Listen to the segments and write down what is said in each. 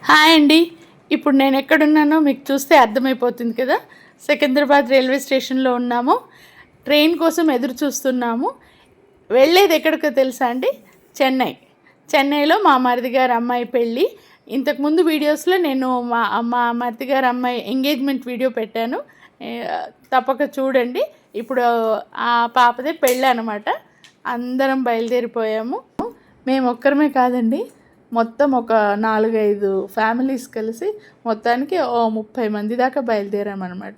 Hi అండి. ఇప్పుడు నేను ఎక్కడున్నానో మీకు చూస్తే అర్థమైపోతుంది కదా. సికింద్రాబాద్ రైల్వే స్టేషన్లో ఉన్నాము. ట్రైన్ కోసం ఎదురు చూస్తున్నాము. వెళ్ళేది ఎక్కడికో తెలుసా అండి? చెన్నైలో మా మరిది గారి అమ్మాయి పెళ్ళి. ఇంతకుముందు వీడియోస్లో నేను మా మరిది గారి అమ్మాయి ఎంగేజ్మెంట్ వీడియో పెట్టాను, తప్పక చూడండి. ఇప్పుడు ఆ పాపదే పెళ్ళి అనమాట. అందరం బయలుదేరిపోయాము. మేము ఒక్కరమే కాదండి, మొత్తం ఒక 4-5 ఫ్యామిలీస్ కలిసి మొత్తానికి 30 మంది దాకా బయలుదేరామన్నమాట.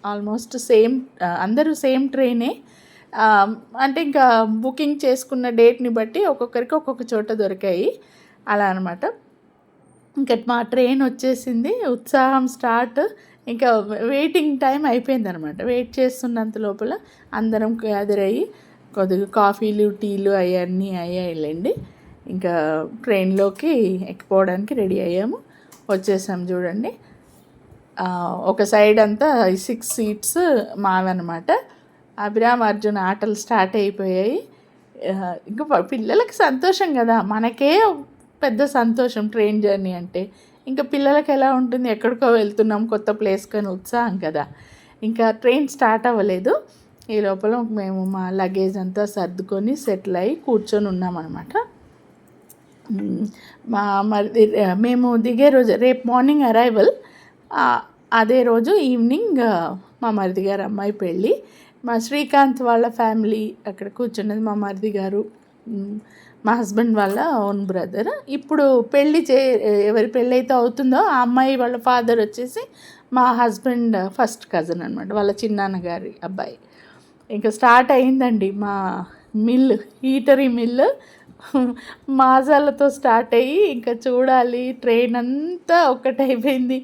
ఆల్మోస్ట్ అందరూ సేమ్ ట్రైనే. అంటే ఇంకా బుకింగ్ చేసుకున్న డేట్ని బట్టి ఒక్కొక్కరికి ఒక్కొక్క చోట దొరికాయి, అలా అనమాట. ఇంకా మా ట్రైన్ వచ్చేసింది, ఉత్సాహం స్టార్ట్. ఇంకా వెయిటింగ్ టైం అయిపోయిందనమాట. వెయిట్ చేస్తున్నంత లోపల అందరం గ్యాదర్ అయ్యి కొద్దిగా కాఫీలు టీలు అవన్నీ అయ్యాయిలేండి. ఇంకా ట్రైన్లోకి ఎక్కిపోవడానికి రెడీ అయ్యాము, వచ్చేసాం. చూడండి, ఒక సైడ్ అంతా 6 సీట్స్ మావన్నమాట. అభిరామ్ అర్జున్ ఆటలు స్టార్ట్ అయిపోయాయి. ఇంకా పిల్లలకి సంతోషం కదా, మనకే పెద్ద సంతోషం ట్రైన్ జర్నీ అంటే. ఇంకా పిల్లలకి ఎలా ఉంటుంది, ఎక్కడికో వెళ్తున్నాం కొత్త ప్లేస్ కానీ ఉత్సాహం కదా. ఇంకా ట్రైన్ స్టార్ట్ అవ్వలేదు. ఈ లోపల మేము మా లగేజ్ అంతా సర్దుకొని సెటిల్ అయ్యి కూర్చొని ఉన్నామన్నమాట. మేము దిగే రోజు రేపు మార్నింగ్ అరైవల్, అదే రోజు ఈవినింగ్ మా మరిది గారు అమ్మాయి పెళ్ళి. మా శ్రీకాంత్ వాళ్ళ ఫ్యామిలీ అక్కడ కూర్చున్నది. మా మరిది గారు, మా హస్బెండ్ వాళ్ళ ఓన్ బ్రదర్. ఇప్పుడు ఎవరి పెళ్ళి అయితే అవుతుందో ఆ అమ్మాయి వాళ్ళ ఫాదర్ వచ్చేసి మా హస్బెండ్ ఫస్ట్ కజిన్ అనమాట, వాళ్ళ చిన్నాన్న గారి అబ్బాయి. ఇంకా స్టార్ట్ అయిందండి మా హీటరీ మిల్లు మాజాలతో స్టార్ట్ అయ్యి ఇంకా చూడాలి. ట్రైన్ అంతా ఒక్కటైపోయింది.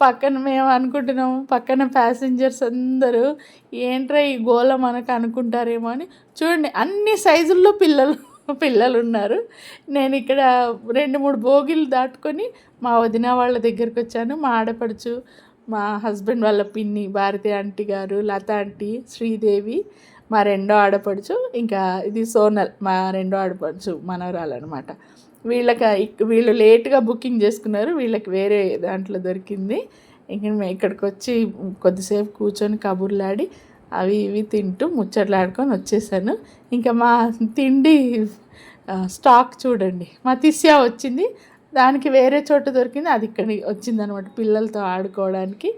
పక్కన మేము అనుకుంటున్నాము, పక్కన ప్యాసింజర్స్ అందరూ ఏంట్రా ఈ గోల మనకు అనుకుంటారేమో అని. చూడండి, అన్ని సైజుల్లో పిల్లలు ఉన్నారు. నేను ఇక్కడ 2-3 బోగీలు దాటుకొని మా వదిన వాళ్ళ దగ్గరికి వచ్చాను. మా ఆడపడుచు, మా హస్బెండ్ వాళ్ళ పిన్ని భారతి ఆంటీ గారు, లత ఆంటీ, శ్రీదేవి, మా రెండో ఆడపడుచు, ఇంకా ఇది సోనల్ మా రెండో ఆడపడుచు మనవరాలన్నమాట. వీళ్ళు లేట్గా బుకింగ్ చేసుకున్నారు, వీళ్ళకి వేరే దాంట్లో దొరికింది. ఇంక మేము ఇక్కడికి వచ్చి కొద్దిసేపు కూర్చొని కబుర్లాడి అవి ఇవి తింటూ ముచ్చట్లాడుకొని వచ్చేసాను. ఇంకా మా తిండి స్టాక్ చూడండి, మా తిస్యా వచ్చింది, దానికి వేరే చోట దొరికింది, అది ఇక్కడికి వచ్చిందనమాట పిల్లలతో ఆడుకోవడానికి.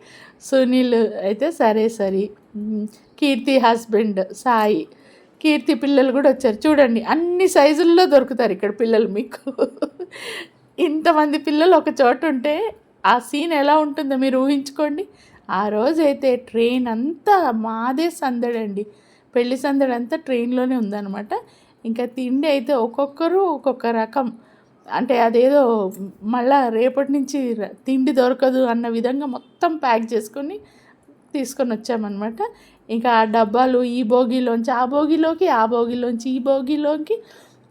సునీల్ అయితే సరే కీర్తి హస్బెండ్ సాయి, కీర్తి పిల్లలు కూడా వచ్చారు. చూడండి, అన్ని సైజుల్లో దొరుకుతారు ఇక్కడ పిల్లలు మీకు. ఇంతమంది పిల్లలు ఒక చోట ఉంటే ఆ సీన్ ఎలా ఉంటుందో మీరు ఊహించుకోండి. ఆ రోజైతే ట్రైన్ అంతా మాదే సందడండి, పెళ్లి సందడి అంతా ట్రైన్లోనే ఉందన్నమాట. ఇంకా తిండి అయితే ఒక్కొక్కరు ఒక్కొక్క రకం, అంటే అదేదో మళ్ళా రేపటి నుంచి తిండి దొరకదు అన్న విధంగా మొత్తం ప్యాక్ చేసుకొని తీసుకొని వచ్చామన్నమాట. ఇంకా ఆ డబ్బాలు ఈ భోగిలోంచి ఆ భోగిలోకి, ఆ భోగిలోంచి ఈ భోగిలోకి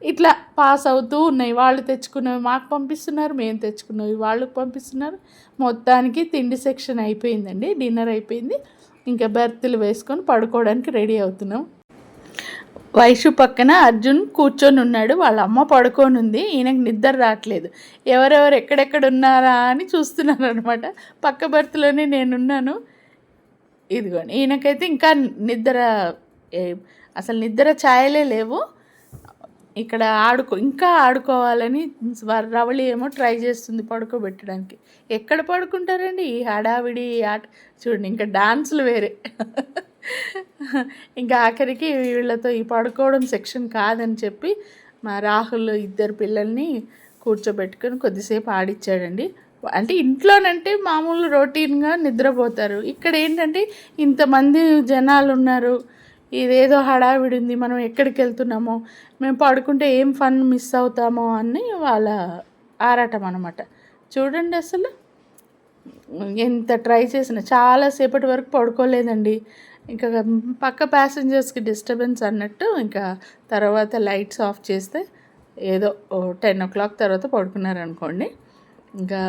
ఇట్లా పాస్ అవుతూ ఉన్నాయి. వాళ్ళు తెచ్చుకున్నవి మాకు పంపిస్తున్నారు, మేము తెచ్చుకున్నవి వాళ్ళకి పంపిస్తున్నారు. మొత్తానికి తిండి సెక్షన్ అయిపోయిందండి, డిన్నర్ అయిపోయింది. ఇంకా బెర్తులు వేసుకొని పడుకోవడానికి రెడీ అవుతున్నాం. వైషు పక్కన అర్జున్ కూర్చొని ఉన్నాడు, వాళ్ళ అమ్మ పడుకొని ఉంది. ఈయనకు నిద్ర రావట్లేదు, ఎవరెవరు ఎక్కడెక్కడ ఉన్నారా అని చూస్తున్నారు అనమాట. పక్క బెర్త్లోనే నేనున్నాను. ఇదిగోండి, ఈయనకైతే ఇంకా అసలు నిద్ర ఛాయలే లేవు. ఇక్కడ ఇంకా ఆడుకోవాలని రవళి ఏమో ట్రై చేస్తుంది పడుకోబెట్టడానికి. ఎక్కడ పడుకుంటారండి ఈ హడావిడి ఆట. చూడండి, ఇంకా డాన్సులు వేరే. ఇంకా ఆఖరికి వీళ్ళతో ఈ పడుకోవడం సెక్షన్ కాదని చెప్పి మా రాహుల్ 2 పిల్లల్ని కూర్చోబెట్టుకొని కొద్దిసేపు ఆడిచ్చాడండి. అంటే ఇంట్లోనంటే మామూలు రొటీన్గా నిద్రపోతారు, ఇక్కడ ఏంటంటే ఇంతమంది జనాలు ఉన్నారు, ఇదేదో హడావిడి ఉంది, మనం ఎక్కడికి వెళ్తున్నామో, మేము పడుకుంటే ఏం ఫన్ మిస్ అవుతామో అని వాళ్ళ ఆరాటం అనమాట. చూడండి, అసలు ఎంత ట్రై చేసినా చాలాసేపటి వరకు పడుకోలేదండి. ఇంకా పక్క ప్యాసింజర్స్కి డిస్టర్బెన్స్ అన్నట్టు ఇంకా తర్వాత లైట్స్ ఆఫ్ చేస్తే ఏదో 10 o'clock తర్వాత పడుకున్నారనుకోండి. ఇంకా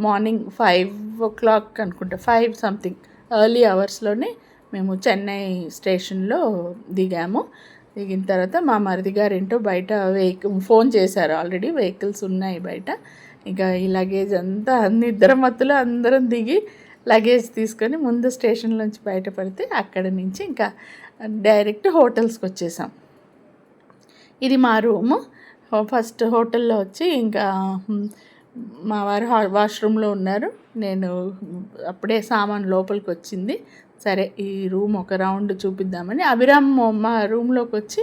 మార్నింగ్ 5 o'clock అనుకుంటా, 5 something ఎర్లీ అవర్స్లోనే మేము చెన్నై స్టేషన్లో దిగాము. దిగిన తర్వాత మా మరిది గారు ఏంటో బయట ఫోన్ చేశారు, ఆల్రెడీ వెహికల్స్ ఉన్నాయి బయట, ఇంకా ఈ లగేజ్ అంతా నిద్ర మత్తులో అందరం దిగి లగేజ్ తీసుకొని ముందు స్టేషన్లోంచి బయటపడితే అక్కడ నుంచి ఇంకా డైరెక్ట్ హోటల్స్కి వచ్చేసాం. ఇది మా రూము. ఫస్ట్ హోటల్లో వచ్చి ఇంకా మా వారు వాష్రూమ్లో ఉన్నారు. నేను అప్పుడే సామాన్ లోపలికి వచ్చింది. సరే ఈ రూమ్ ఒక రౌండ్ చూపిద్దామని అభిరామ్ మా రూమ్లోకి వచ్చి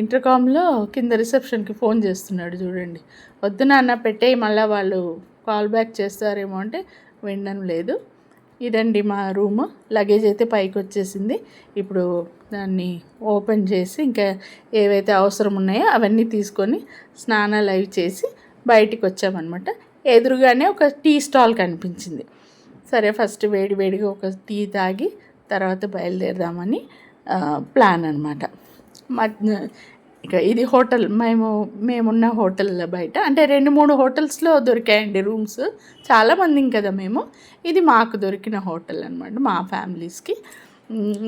ఇంటర్కామ్లో కింద రిసెప్షన్కి ఫోన్ చేస్తున్నాడు. చూడండి, వద్దు నాన్న పెట్టేయి, మళ్ళీ వాళ్ళు కాల్ బ్యాక్ చేస్తారేమో అంటే వినడం లేదు. ఇదండి మా రూము. లగేజ్ అయితే పైకి వచ్చేసింది. ఇప్పుడు దాన్ని ఓపెన్ చేసి ఇంకా ఏవైతే అవసరం ఉన్నాయో అవన్నీ తీసుకొని స్నానాలు అవి చేసి బయటికి వచ్చామన్నమాట. ఎదురుగానే ఒక టీ స్టాల్ కనిపించింది. సరే ఫస్ట్ వేడివేడిగా ఒక టీ తాగి తర్వాత బయలుదేరదామని ప్లాన్ అనమాట. ఇక ఇది హోటల్, మేమున్న హోటల్ బయట అంటే 2-3 హోటల్స్లో దొరికాయండి రూమ్స్. చాలామంది కదా మేము. ఇది మాకు దొరికిన హోటల్ అనమాట, మా ఫ్యామిలీస్కి.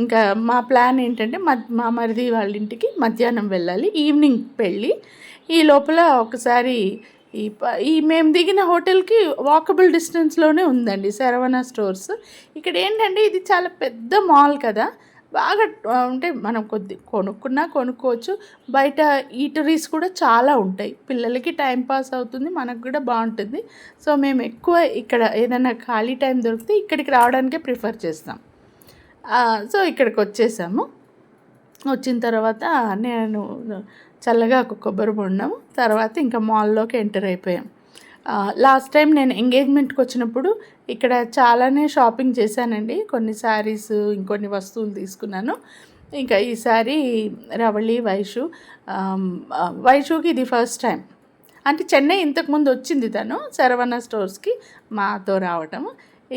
ఇంకా మా ప్లాన్ ఏంటంటే మా మరిది వాళ్ళ ఇంటికి మధ్యాహ్నం వెళ్ళాలి, ఈవినింగ్ పెళ్ళి. ఈ లోపల ఒకసారి ఈ మేము దిగిన హోటల్కి వాకబుల్ డిస్టెన్స్లోనే ఉందండి శరవణ స్టోర్స్. ఇక్కడ ఏంటంటే ఇది చాలా పెద్ద మాల్ కదా, బాగా అంటే మనం కొనుక్కోవచ్చు. బయట ఈటరీస్ కూడా చాలా ఉంటాయి, పిల్లలకి టైం పాస్ అవుతుంది, మనకు కూడా బాగుంటుంది. సో మేము ఎక్కువ ఇక్కడ ఏదైనా ఖాళీ టైం దొరికితే ఇక్కడికి రావడానికే ప్రిఫర్ చేస్తాం. సో ఇక్కడికి వచ్చేసాము. వచ్చిన తర్వాత నేను చల్లగా ఒక కొబ్బరి బొండం తర్వాత ఇంకా మాల్లోకి ఎంటర్ అయిపోయాం. లాస్ట్ టైం నేను ఎంగేజ్మెంట్కి వచ్చినప్పుడు ఇక్కడ చాలానే షాపింగ్ చేశానండి. కొన్ని శారీస్, ఇంకొన్ని వస్తువులు తీసుకున్నాను. ఇంకా ఈసారి రవళి వైషుకి ఇది ఫస్ట్ టైం. అంటే చెన్నై ఇంతకుముందు వచ్చింది తను శరవణ స్టోర్స్కి మాతో రావటం.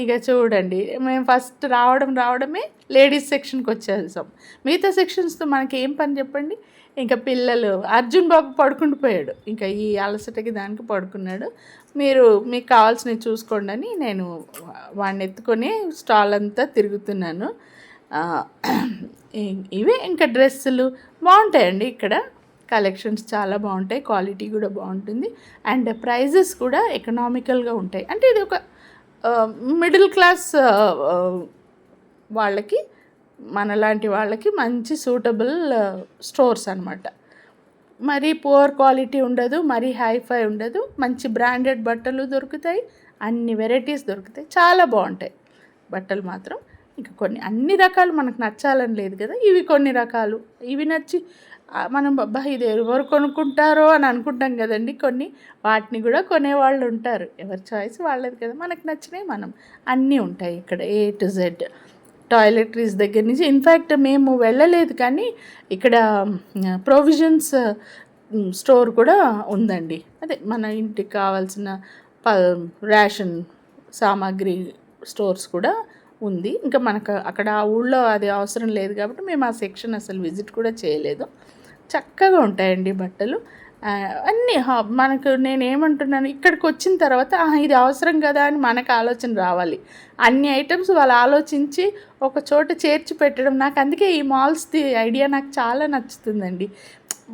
ఇక చూడండి, మేము ఫస్ట్ రావడమే లేడీస్ సెక్షన్కి వచ్చేసాం. మిగతా సెక్షన్స్తో మనకి ఏం పని చెప్పండి. ఇంకా పిల్లలు అర్జున్ బాబు పడుకుండిపోయాడు, ఇంకా ఈ అలసటకి దానికి పడుకున్నాడు. మీకు కావాల్సినవి చూసుకోండి అని నేను వాడిని ఎత్తుకొని స్టాల్ అంతా తిరుగుతున్నాను. ఇవే ఇంకా డ్రెస్సులు బాగుంటాయండి ఇక్కడ. కలెక్షన్స్ చాలా బాగుంటాయి, క్వాలిటీ కూడా బాగుంటుంది, అండ్ ప్రైజెస్ కూడా ఎకనామికల్గా ఉంటాయి. అంటే ఇది ఒక మిడిల్ క్లాస్ వాళ్ళకి, మనలాంటి వాళ్ళకి మంచి సూటబుల్ స్టోర్స్ అనమాట. మరీ పువర్ క్వాలిటీ ఉండదు, మరీ హైఫై ఉండదు, మంచి బ్రాండెడ్ బట్టలు దొరుకుతాయి, అన్ని వెరైటీస్ దొరుకుతాయి, చాలా బాగుంటాయి బట్టలు మాత్రం. ఇంకా కొన్ని అన్ని రకాలు మనకు నచ్చాలని లేదు కదా, ఇవి కొన్ని రకాలు ఇవి నచ్చి మనం ఇది ఎవరు కొనుక్కుంటారో అని అనుకుంటాం కదండి. వాటిని కూడా కొనేవాళ్ళు ఉంటారు, ఎవరి చాయిస్ వాళ్ళది కదా. మనకు నచ్చినవి మనం అన్నీ ఉంటాయి ఇక్కడ A to Z. టాయిలెటరీస్ దగ్గర నుంచి, ఇన్ఫ్యాక్ట్ మేము వెళ్ళలేదు కానీ ఇక్కడ ప్రొవిజన్స్ స్టోర్ కూడా ఉందండి. అదే మన ఇంటికి కావాల్సిన రేషన్ సామాగ్రి స్టోర్స్ కూడా ఉంది. ఇంకా మనకు అక్కడ ఆ ఊళ్ళో అది అవసరం లేదు కాబట్టి మేము ఆ సెక్షన్ అసలు విజిట్ కూడా చేయలేదు. చక్కగా ఉంటాయండి బట్టలు అన్నీ. మనకు నేనేమంటున్నాను, ఇక్కడికి వచ్చిన తర్వాత ఇది అవసరం కదా అని మనకు ఆలోచన రావాలి. అన్ని ఐటమ్స్ వాళ్ళు ఆలోచించి ఒక చోట చేర్చి పెట్టడం, నాకు అందుకే ఈ మాల్స్ది ఐడియా నాకు చాలా నచ్చుతుందండి.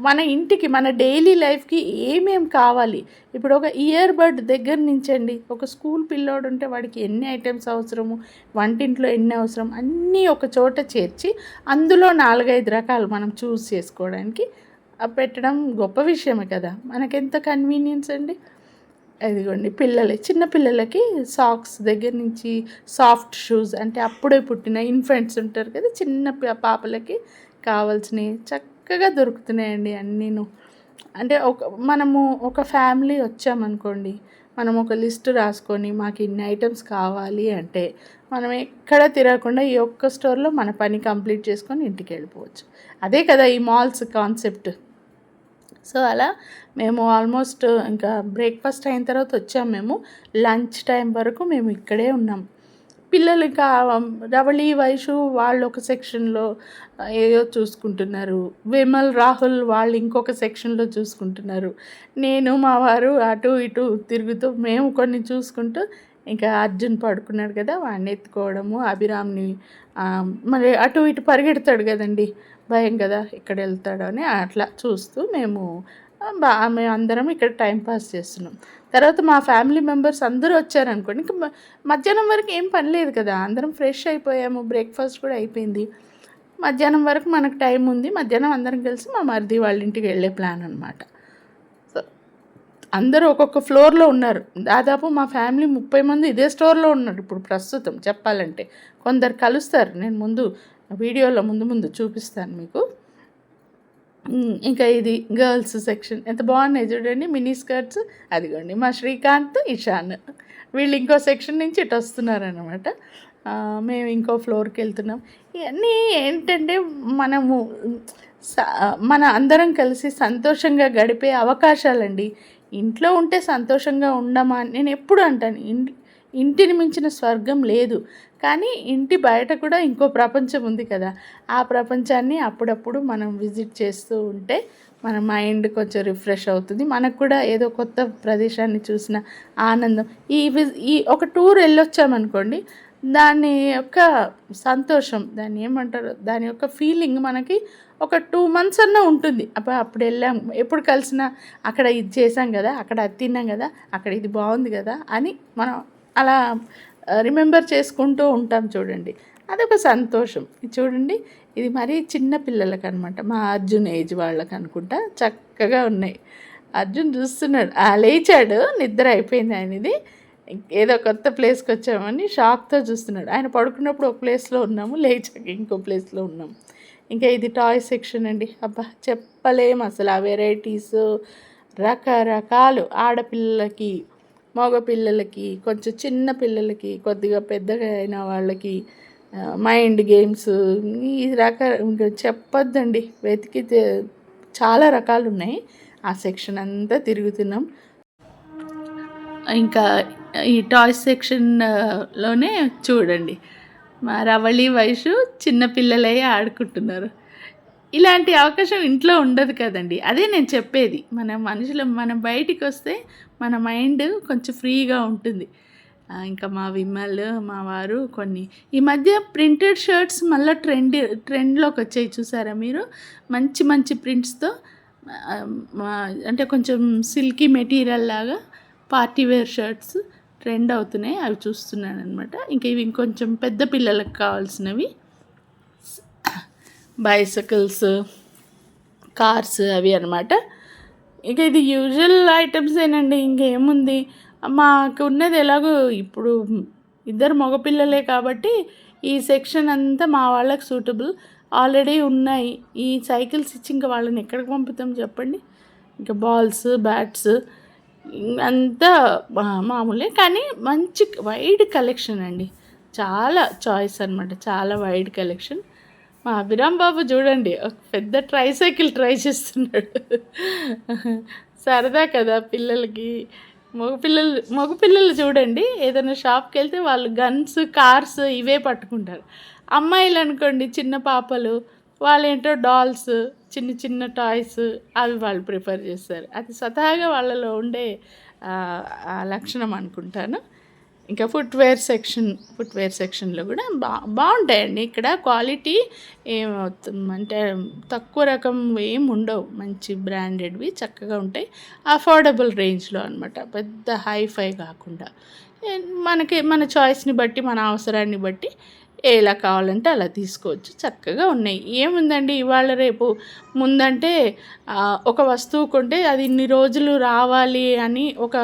మన ఇంటికి, మన డైలీ లైఫ్కి ఏమేమి కావాలి, ఇప్పుడు ఒక ఇయర్ బడ్ దగ్గర నుంచండి, ఒక స్కూల్ పిల్లోడు ఉంటే వాడికి ఎన్ని ఐటమ్స్ అవసరము, వంటింట్లో ఎన్ని అవసరం, అన్నీ ఒక చోట చేర్చి అందులో 4-5 రకాలు మనం చూస్ చేసుకోవడానికి పెట్టడం గొప్ప విషయమే కదా. మనకెంత కన్వీనియన్స్ అండి. ఇదిగోండి, చిన్న పిల్లలకి సాక్స్ దగ్గర నుంచి సాఫ్ట్ షూస్, అంటే అప్పుడే పుట్టిన ఇన్ఫెంట్స్ ఉంటారు కదా, చిన్న పాపలకి కావాల్సినవి చక్కగా దొరుకుతున్నాయండి అన్నీను. అంటే మనము ఒక ఫ్యామిలీ వచ్చామనుకోండి, మనం ఒక లిస్ట్ రాసుకొని మాకు ఇన్ని ఐటమ్స్ కావాలి అంటే మనం ఎక్కడ తిరగకుండా ఈ ఒక్క స్టోర్లో మన పని కంప్లీట్ చేసుకొని ఇంటికి వెళ్ళిపోవచ్చు. అదే కదా ఈ మాల్స్ కాన్సెప్ట్. సో అలా మేము ఆల్మోస్ట్ ఇంకా బ్రేక్ఫాస్ట్ అయిన తర్వాత వచ్చాము. మేము లంచ్ టైం వరకు మేము ఇక్కడే ఉన్నాం. పిల్లలు ఇంకా రవళి వైషు వాళ్ళు ఒక సెక్షన్లో ఏదో చూసుకుంటున్నారు, విమల్ రాహుల్ వాళ్ళు ఇంకొక సెక్షన్లో చూసుకుంటున్నారు, నేను మా వారు అటు ఇటు తిరుగుతూ మేము కొన్ని చూసుకుంటూ, ఇంకా అర్జున్ పడుకున్నాడు కదా వాడిని ఎత్తుకోవడము, అభిరామ్ని మరి అటు ఇటు పరిగెడతాడు కదండి, భయం కదా ఎక్కడ వెళ్తాడో అని అట్లా చూస్తూ మేము మేము అందరం ఇక్కడ టైం పాస్ చేస్తున్నాం. తర్వాత మా ఫ్యామిలీ మెంబర్స్ అందరూ వచ్చారనుకోండి, ఇంకా మధ్యాహ్నం వరకు ఏం పని లేదు కదా, అందరం ఫ్రెష్ అయిపోయాము, బ్రేక్ఫాస్ట్ కూడా అయిపోయింది. మధ్యాహ్నం వరకు మనకు టైం ఉంది. మధ్యాహ్నం అందరం కలిసి మా మరిది వాళ్ళ ఇంటికి వెళ్ళే ప్లాన్ అనమాట. సో అందరూ ఒక్కొక్క ఫ్లోర్లో ఉన్నారు. దాదాపు మా ఫ్యామిలీ 30 మంది ఇదే స్టోర్లో ఉన్నారు ఇప్పుడు ప్రస్తుతం చెప్పాలంటే. కొందరు కలుస్తారు, నేను ముందు వీడియోలో ముందు చూపిస్తాను మీకు. ఇంకా ఇది గర్ల్స్ సెక్షన్ ఎంత బాగున్నాయి చూడండి, మినీ స్కర్ట్స్. అదిగోండి మా శ్రీకాంత్, ఇషాన్ వీళ్ళు ఇంకో సెక్షన్ నుంచి ఇటు వస్తున్నారనమాట. మేము ఇంకో ఫ్లోర్కి వెళ్తున్నాం. ఇవన్నీ ఏంటంటే మనము మన అందరం కలిసి సంతోషంగా గడిపే అవకాశాలండి. ఇంట్లో ఉంటే సంతోషంగా ఉండమా అని నేను ఎప్పుడు అంటాను. ఇంటిని మించిన స్వర్గం లేదు. కానీ ఇంటి బయట కూడా ఇంకో ప్రపంచం ఉంది కదా, ఆ ప్రపంచాన్ని అప్పుడప్పుడు మనం విజిట్ చేస్తూ ఉంటే మన మైండ్ కొంచెం రిఫ్రెష్ అవుతుంది. మనకు కూడా ఏదో కొత్త ప్రదేశాన్ని చూసిన ఆనందం. ఈ ఒక టూర్ వెళ్ళొచ్చామనుకోండి, దాని యొక్క సంతోషం, దాన్ని ఏమంటారు, దాని యొక్క ఫీలింగ్ మనకి ఒక 2 months అన్నా ఉంటుంది. అప్పుడు వెళ్ళాం, ఎప్పుడు కలిసినా అక్కడ ఇది చేసాం కదా, అక్కడ అది తిన్నాం కదా, అక్కడ ఇది బాగుంది కదా అని మనం అలా రిమెంబర్ చేసుకుంటూ ఉంటాం చూడండి. అదొక సంతోషం. చూడండి, ఇది మరీ చిన్న పిల్లలకి అనమాట, మా అర్జున్ ఏజ్ వాళ్ళకి అనుకుంటా. చక్కగా ఉన్నాయి. అర్జున్ చూస్తున్నాడు, లేచాడు, నిద్ర అయిపోయింది ఆయనది. ఏదో కొత్త ప్లేస్కి వచ్చామని షాక్తో చూస్తున్నాడు. ఆయన పడుకున్నప్పుడు ఒక ప్లేస్లో ఉన్నాము, లేచాక ఇంకో ప్లేస్లో ఉన్నాము. ఇంకా ఇది టాయ్ సెక్షన్ అండి. అబ్బా చెప్పలేము అసలు, ఆ వెరైటీస్ రకరకాలు. ఆడపిల్లలకి, మగపిల్లలకి, కొంచెం చిన్న పిల్లలకి, కొద్దిగా పెద్దగా అయిన వాళ్ళకి మైండ్ గేమ్స్, ఈ ఇంకా చెప్పొద్దండి. వెతికితే చాలా రకాలు ఉన్నాయి. ఆ సెక్షన్ అంతా తిరుగుతున్నాం. ఇంకా ఈ టాయ్స్ సెక్షన్లోనే చూడండి, మా రవళి వయసు చిన్నపిల్లలే ఆడుకుంటున్నారు. ఇలాంటి అవకాశం ఇంట్లో ఉండదు కదండి. అదే నేను చెప్పేది, మనం బయటికి వస్తే మన మైండ్ కొంచెం ఫ్రీగా ఉంటుంది. ఇంకా మా విమల్, మా వారు కొన్ని ఈ మధ్య ప్రింటెడ్ షర్ట్స్ మళ్ళీ ట్రెండ్లోకి వచ్చాయి చూసారా మీరు, మంచి మంచి ప్రింట్స్తో, అంటే కొంచెం సిల్కీ మెటీరియల్ లాగా పార్టీ వేర్ షర్ట్స్ ట్రెండ్ అవుతున్నాయి. అవి చూస్తున్నాను అనమాట. ఇంకా ఇవి ఇంకొంచెం పెద్ద పిల్లలకు కావాల్సినవి, బైసికల్స్, కార్స్ అవి అనమాట. ఇక ఇది యూజువల్ ఐటమ్స్ ఏనండి, ఇంకేముంది. మాకు ఉన్నది ఎలాగో ఇప్పుడు ఇద్దరు మగపిల్లలే కాబట్టి ఈ సెక్షన్ అంతా మా వాళ్ళకి సూటబుల్ ఆల్రెడీ ఉన్నాయి. ఈ సైకిల్స్ ఇచ్చి ఇంకా వాళ్ళని ఎక్కడికి పంపుతాం చెప్పండి. ఇంకా బాల్స్, బ్యాట్స్ అంతా మామూలే, కానీ మంచి వైడ్ కలెక్షన్ అండి. చాలా చాయిస్ అనమాట, చాలా వైడ్ కలెక్షన్. మా అభిరామ్ బాబు చూడండి, ఒక పెద్ద ట్రైసైకిల్ ట్రై చేస్తున్నాడు. సరదా కదా పిల్లలకి. మగపిల్లలు చూడండి, ఏదైనా షాప్కి వెళ్తే వాళ్ళు గన్స్, కార్స్ ఇవే పట్టుకుంటారు. అమ్మాయిలు అనుకోండి, చిన్న పాపలు, వాళ్ళేంటో డాల్స్, చిన్న చిన్న టాయ్స్ అవి వాళ్ళు ప్రిఫర్ చేస్తారు. అది స్వతహాగా వాళ్ళలో ఉండే లక్షణం అనుకుంటాను. ఇంకా ఫుట్వేర్ సెక్షన్లో కూడా బాగుంటాయండి. ఇక్కడ క్వాలిటీ ఏమవుతుందంటే తక్కువ రకం ఏమి ఉండవు, మంచి బ్రాండెడ్వి చక్కగా ఉంటాయి. అఫోర్డబుల్ రేంజ్లో అనమాట, పెద్ద హైఫై కాకుండా. మన చాయిస్ని బట్టి, మన అవసరాన్ని బట్టి ఎలా కావాలంటే అలా తీసుకోవచ్చు. చక్కగా ఉన్నాయి. ఏముందండి, ఇవాళ రేపు ముందంటే ఒక వస్తువు కొంటే అది ఇన్ని రోజులు రావాలి అని ఒక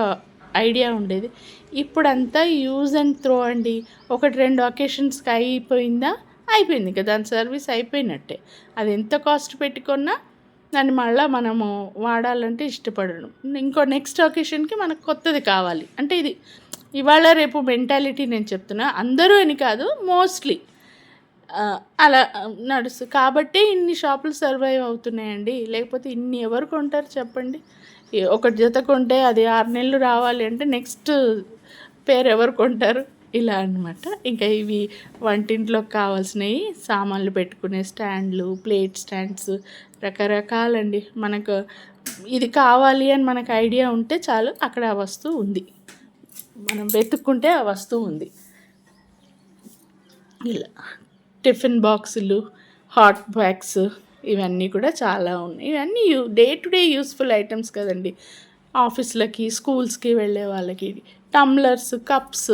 ఐడియా ఉండేది. ఇప్పుడంతా యూజ్ అండ్ త్రో అండి. 1-2 అకేషన్స్కి అయిపోయింది ఇంకా, దాని సర్వీస్ అయిపోయినట్టే. అది ఎంత కాస్ట్ పెట్టుకున్నా దాన్ని మళ్ళీ మనము వాడాలంటే ఇష్టపడను. ఇంకో నెక్స్ట్ అకేషన్కి మనకు కొత్తది కావాలి అంటే, ఇది ఇవాళ రేపు మెంటాలిటీ నేను చెప్తున్నా, అందరూ అని కాదు, మోస్ట్లీ అలా నడుస్తుంది. కాబట్టి ఇన్ని షాపులు సర్వైవ్ అవుతున్నాయండి. లేకపోతే ఇన్ని ఎవరు కొంటారు చెప్పండి. ఒక జత కొంటే అది 6 నెలలు రావాలి అంటే నెక్స్ట్ పేరు ఎవరు కొంటారు, ఇలా అనమాట. ఇంకా ఇవి వంటింట్లోకి కావాల్సినవి, సామాన్లు పెట్టుకునే స్టాండ్లు, ప్లేట్ స్టాండ్స్, రకరకాలండి. మనకు ఇది కావాలి అని మనకు ఐడియా ఉంటే చాలు, అక్కడ ఆ వస్తువు ఉంది, మనం వెతుక్కుంటే ఆ వస్తువు ఉంది. ఇలా టిఫిన్ బాక్సులు, హాట్ బ్యాగ్స్, ఇవన్నీ కూడా చాలా ఉన్నాయి. ఇవన్నీ day to day useful items కదండి. ఆఫీస్లకి, స్కూల్స్కి వెళ్ళే వాళ్ళకి. టమ్లర్స్, కప్స్,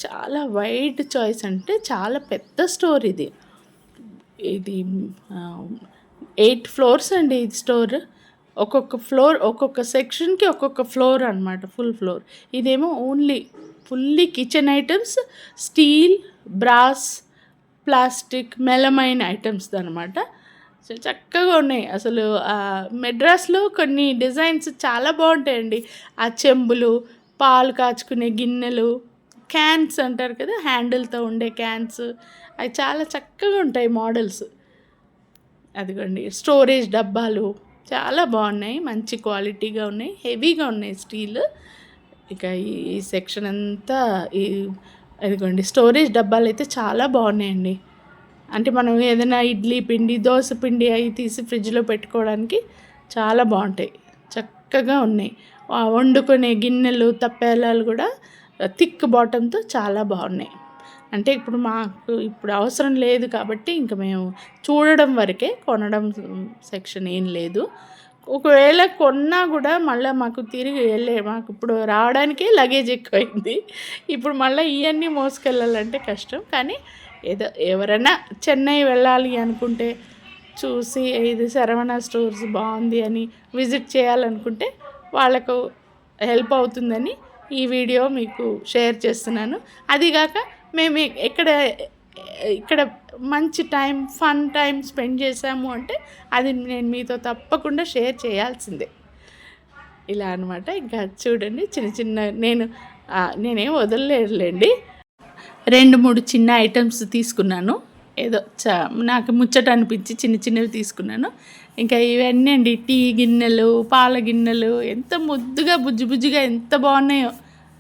చాలా వైడ్ చాయిస్. అంటే చాలా పెద్ద స్టోర్ ఇది. ఇది 8 ఫ్లోర్స్ అండి ఇది స్టోర్. ఒక్కొక్క సెక్షన్కి ఒక్కొక్క ఫ్లోర్ అనమాట, ఫుల్ ఫ్లోర్. ఇదేమో fully kitchen items, steel, brass, plastic, melamine items అనమాట. చక్కగా ఉన్నాయి. అసలు మెడ్రాస్లో కొన్ని డిజైన్స్ చాలా బాగుంటాయండి. ఆ చెంబులు, పాలు కాచుకునే గిన్నెలు, క్యాన్స్ అంటారు కదా, హ్యాండిల్తో ఉండే క్యాన్స్, అవి చాలా చక్కగా ఉంటాయి మోడల్స్. అదిగోండి స్టోరేజ్ డబ్బాలు చాలా బాగున్నాయి, మంచి క్వాలిటీగా ఉన్నాయి, హెవీగా ఉన్నాయి స్టీల్. ఇక ఈ సెక్షన్ అంతా అదిగోండి స్టోరేజ్ డబ్బాలు అయితే చాలా బాగున్నాయండి. అంటే మనం ఏదైనా ఇడ్లీ పిండి, దోశ పిండి అవి తీసి ఫ్రిడ్జ్లో పెట్టుకోవడానికి చాలా బాగుంటాయి, చక్కగా ఉన్నాయి. వండుకునే గిన్నెలు, తప్పేలాలు కూడా థిక్ బాటంతో చాలా బాగున్నాయి. అంటే ఇప్పుడు అవసరం లేదు కాబట్టి ఇంకా మేము చూడడం వరకే, కొనడం సెక్షన్ ఏం లేదు. ఒకవేళ కొన్నా కూడా మళ్ళీ మాకు ఇప్పుడు రావడానికే లగేజ్ ఎక్కువైంది. ఇప్పుడు మళ్ళీ ఇవన్నీ మోసుకెళ్ళాలంటే కష్టం. కానీ ఎవరైనా చెన్నై వెళ్ళాలి అనుకుంటే, చూసి ఇది శరవణ స్టోర్స్ బాగుంది అని విజిట్ చేయాలనుకుంటే వాళ్ళకు హెల్ప్ అవుతుందని ఈ వీడియో మీకు షేర్ చేస్తున్నాను. అదిగాక మేము ఇక్కడ మంచి ఫన్ టైం స్పెండ్ చేసాము అంటే అది నేను మీతో తప్పకుండా షేర్ చేయాల్సిందే. ఇలా అనమాట. ఇంకా చూడండి, నేనేం వదలలేదులేండి. 2-3 చిన్న ఐటమ్స్ తీసుకున్నాను. ఏదో నాకు ముచ్చట అనిపించి చిన్నవి తీసుకున్నాను. ఇంకా ఇవన్నీ అండి, టీ గిన్నెలు, పాల గిన్నెలు, ఎంత ముద్దుగా బుజ్జిగా ఎంత బాగున్నాయో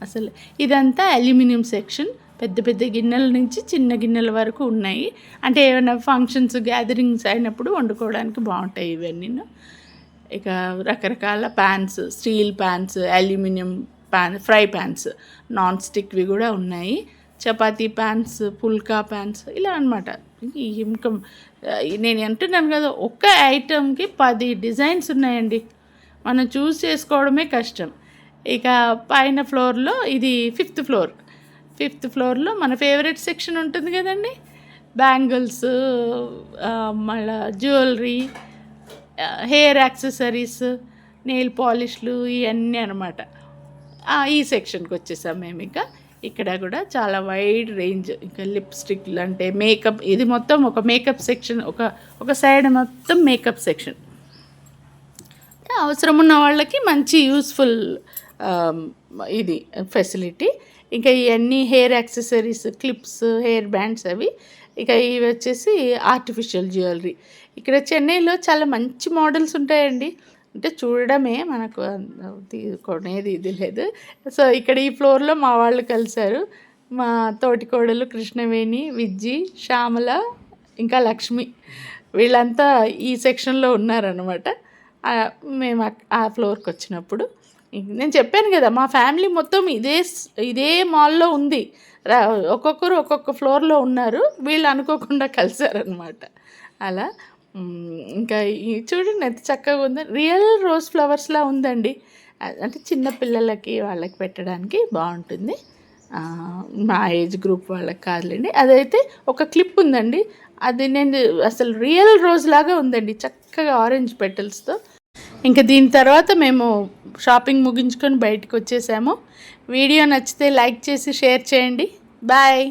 అసలు. ఇదంతా అల్యూమినియం సెక్షన్. పెద్ద గిన్నెల నుంచి చిన్న గిన్నెల వరకు ఉన్నాయి. అంటే ఏమైనా ఫంక్షన్స్, గ్యాదరింగ్స్ అయినప్పుడు వండుకోవడానికి బాగుంటాయి ఇవన్నీ. ఇక రకరకాల pans, steel pans, aluminium fry pans, non స్టిక్వి కూడా ఉన్నాయి. చపాతీ ప్యాన్స్, పుల్కా ప్యాన్స్, ఇలా అనమాట. ఇంకా నేను అంటున్నాను కదా, ఒక్క ఐటమ్కి 10 డిజైన్స్ ఉన్నాయండి. మనం చూస్ చేసుకోవడమే కష్టం. ఇక పైన ఫ్లోర్లో, ఇది 5th ఫ్లోర్లో మన ఫేవరెట్ సెక్షన్ ఉంటుంది కదండి, బ్యాంగిల్స్, మళ్ళీ జ్యువెలరీ, హెయిర్ యాక్సెసరీస్, నెయిల్ పాలిష్లు, ఇవన్నీ అనమాట. ఈ సెక్షన్కి వచ్చేసాం మేము. ఇక్కడ కూడా చాలా వైడ్ రేంజ్. ఇంకా లిప్స్టిక్లు, అంటే మేకప్, ఇది మొత్తం ఒక మేకప్ సెక్షన్, ఒక సైడ్ మొత్తం మేకప్ సెక్షన్. అవసరం ఉన్న వాళ్ళకి మంచి యూస్ఫుల్ ఇది ఫెసిలిటీ. ఇంకా ఇవన్నీ hair accessories, clips, hair bands అవి. ఇక ఇవి వచ్చేసి ఆర్టిఫిషియల్ జ్యువెలరీ. ఇక్కడ చెన్నైలో చాలా మంచి మోడల్స్ ఉంటాయండి. అంటే చూడడమే, మనకు కొనేది ఇది లేదు. సో ఇక్కడ ఈ ఫ్లోర్లో మా వాళ్ళు కలిశారు. మా తోటికోడలు కృష్ణవేణి, విజ్జి, శ్యామల, ఇంకా లక్ష్మి, వీళ్ళంతా ఈ సెక్షన్లో ఉన్నారనమాట. మేము ఆ ఫ్లోర్కి వచ్చినప్పుడు నేను చెప్పాను కదా, మా ఫ్యామిలీ మొత్తం ఇదే మాల్లో ఉంది. ఒక్కొక్కరు ఒక్కొక్క ఫ్లోర్లో ఉన్నారు. వీళ్ళు అనుకోకుండా కలిశారనమాట. అలా ఇంకా చూడండి ఎంత చక్కగా ఉందో. రియల్ రోజ్ ఫ్లవర్స్లా ఉందండి. అంటే చిన్న పిల్లలకి వాళ్ళకి పెట్టడానికి బాగుంటుంది. మా ఏజ్ గ్రూప్ వాళ్ళకి కాదులేండి. అదైతే ఒక క్లిప్ ఉందండి, అది నేను అసలు రియల్ రోజ్ లాగా ఉందండి, చక్కగా ఆరెంజ్ పెటల్స్తో. ఇంకా దీని తర్వాత మేము షాపింగ్ ముగించుకొని బయటకు వచ్చేసాము. వీడియో నచ్చితే లైక్ చేసి షేర్ చేయండి. బాయ్.